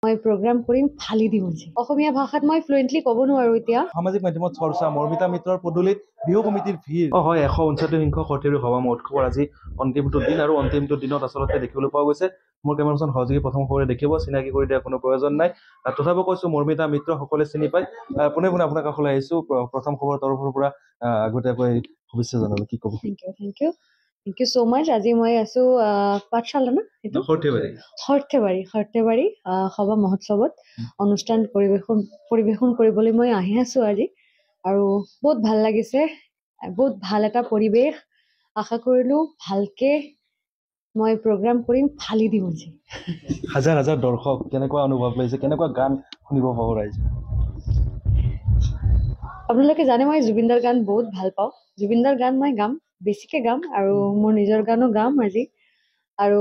মই প্ৰগ্ৰাম কৰিম ফালি দিম আজি অসমীয়া ভাষাত মই ফ্লুৱেণ্টলি ক'ব নোৱাৰো এতিয়া সামাজিক মাধ্যমত চৰ্চা মৰ্মিতা মিত্ৰৰ পদূলিত বিহু কমিটিৰ ভিৰ হয় 159 সংখ্যক সৰ্থেৰি সভা উৎসৱৰ আজি অন্তিমটো দিন আৰু অন্তিমটো দিনত আচলতে দেখিবলৈ পোৱা গৈছে মোৰ কেমেৰাখন সহযোগী প্ৰথম খবৰে দেখিব চিনাকি কৰি দিয়াৰ কোনো প্ৰয়োজন নাই তথাপিও কৈছো মৰ্মিতা মিত্ৰ সকলে চিনি পায় পোনে পোনে আপোনাৰ কাষলৈ আহিছো প্ৰথম খবৰ তৰফৰ পৰা আগতীয়াকৈ শুভেচ্ছা জনালো কি ক'ব থেংক ইউ so much আজি মই আছো পাঠশালা না এটো সৰ্থেবাৰী সভা মহোৎসৱত অনুষ্ঠান পৰিবেশন কৰিবলৈ মই আহি আছো আজি আৰু বহুত ভাল লাগিছে বহুত ভাল এটা পৰিবেশ আশা কৰিলো ভালকে মই প্ৰগ্ৰাম কৰিম ফালি দিম আজি হাজাৰ হাজাৰ দৰ্শক কেনেকুৱা অনুভৱ লৈছে কেনেকুৱা গান শুনিব পাব ৰাইজে আপোনালোকে জানে মই জুবিনদাৰ গান বহুত ভাল পাওঁ জুবিনদাৰ গান মই গাম বেছিকে গাম আৰু মোৰ নিজৰ গানো গাম আজি আৰু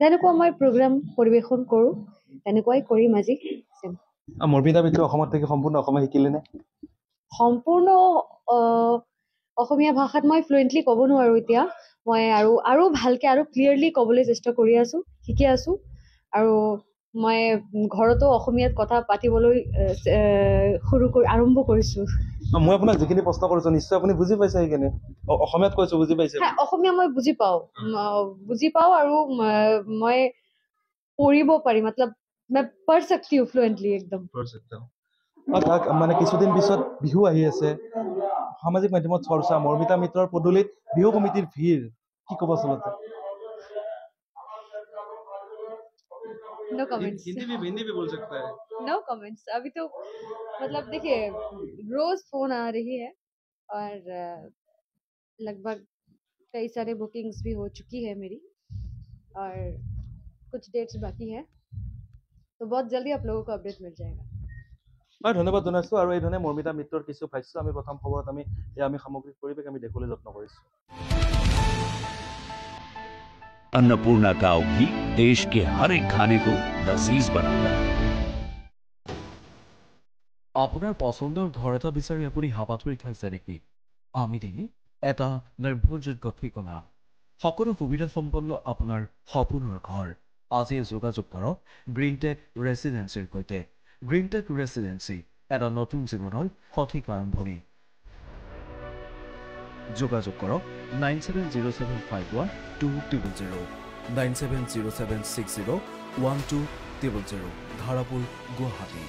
তেনেকুৱা মই প্ৰগ্ৰাম পৰিবেশন কৰো তেনেকুৱাই কৰিম আজি মৰ্মিতা মিত্ৰ অসমত থাকি সম্পূৰ্ণ অসমীয়া শিকিলে নে সম্পূৰ্ণ অসমীয়া ভাষাত মই ফ্লুৱেণ্টলি ক'ব নোৱাৰো এতিয়া মই আৰু ভালকে আৰু ক্লিয়াৰলি ক'বলৈ চেষ্টা কৰি আছো শিকি আছো আৰু মই ঘৰতো অসমীয়াত কথা পাতিবলৈ আৰম্ভ কৰিছো মই আপোনাক যিখিনি প্ৰশ্ন কৰিছো নিশ্চয় আপুনি বুজি পাইছে সেইখিনি অসমীয়াত কৈছো বুজি পাইছে অসমীয়া মই বুজি পাওঁ আৰু মই পঢ়িব পাৰি মতলব मैं पढ़ सकती हूँ फ्लुएंटली एकदम মানে কিছুদিন পিছত বিহু আহি আছে সামাজিক মাধ্যমত চৰ্চা মৰ্মিতা মিত্ৰৰ পদূলিত বিহু কমিটিৰ ভিৰ কি ক'ব আচলতে नो कमेंट्स हिंदी भी बोल सकता है नो कमेंट्स अभी तो मतलब देखिए रोज फोन आ रही है और लगभग कई सारे बुकिंग्स भी हो चुकी है मेरी और कुछ डेट्स बाकी है तो बहुत जल्दी आप लोगों को अपडेट मिल जाएगा হয় ধন্যবাদ জনাইছো আৰু এই ধৰণে মৰ্মিতা মিত্ৰৰ কিছু ভাষ্য আমি প্ৰথম খবৰত আমি সামগ্ৰিক পৰিৱেশ আমি দেখুৱাবলৈ যত্ন কৰিছো अन्नपूर्णा का घी देश के हर एक खाने को लजीज बनाता है আপোনাৰ পছন্দৰ ঘৰ এটা বিচাৰি আপুনি হাবাথুৰি খাইছে নেকি আমি দিনে এটা নিৰ্ভৰযোগ্য ঠিকনা সকলো সুবিধা সম্পন্ন আপোনাৰ সপোনৰ ঘৰ আজি যোগাযোগ কৰক গ্ৰীণটেক ৰেচিডেন্সিৰ সৈতে গ্ৰীণটেক ৰেচিডেন্সি এটা নতুন জীৱনৰ সঠিক আৰম্ভণি যোগাযোগ কৰক 9707512000 9707601200 ধাৰাপুৰ গুৱাহাটী